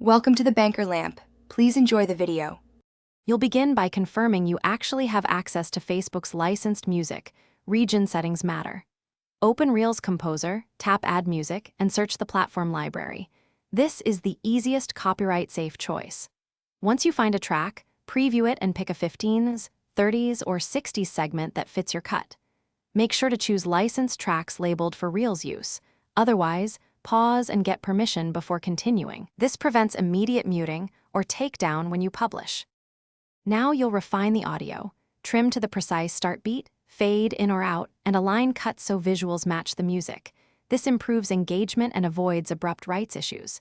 Welcome to the Banker Lamp. Please enjoy the video. You'll begin by confirming you actually have access to Facebook's licensed music. Region settings matter. Open Reels Composer, tap Add Music, and search the platform library. This is the easiest copyright-safe choice. Once you find a track, preview it and pick a 15s, 30s, or 60s segment that fits your cut. Make sure to choose licensed tracks labeled for Reels use. Otherwise, pause and get permission before continuing. This prevents immediate muting or takedown when you publish. Now you'll refine the audio, trim to the precise start beat, fade in or out, and align cuts so visuals match the music. This improves engagement and avoids abrupt rights issues.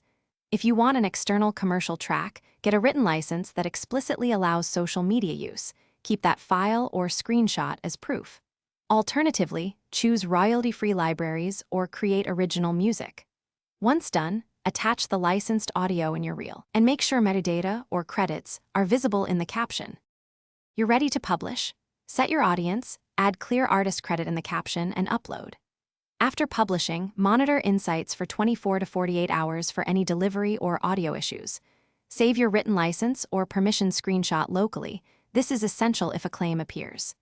If you want an external commercial track, get a written license that explicitly allows social media use. Keep that file or screenshot as proof. Alternatively, choose royalty-free libraries or create original music. Once done, attach the licensed audio in your reel, and make sure metadata or credits are visible in the caption. You're ready to publish. Set your audience, add clear artist credit in the caption, and upload. After publishing, monitor insights for 24 to 48 hours for any delivery or audio issues. Save your written license or permission screenshot locally. This is essential if a claim appears.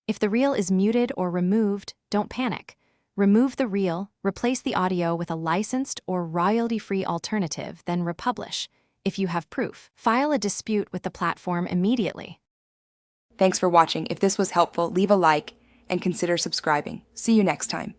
If the reel is muted or removed, don't panic. Remove the reel, replace the audio with a licensed or royalty-free alternative, then republish. If you have proof, file a dispute with the platform immediately. Thanks for watching. If this was helpful, leave a like and consider subscribing. See you next time.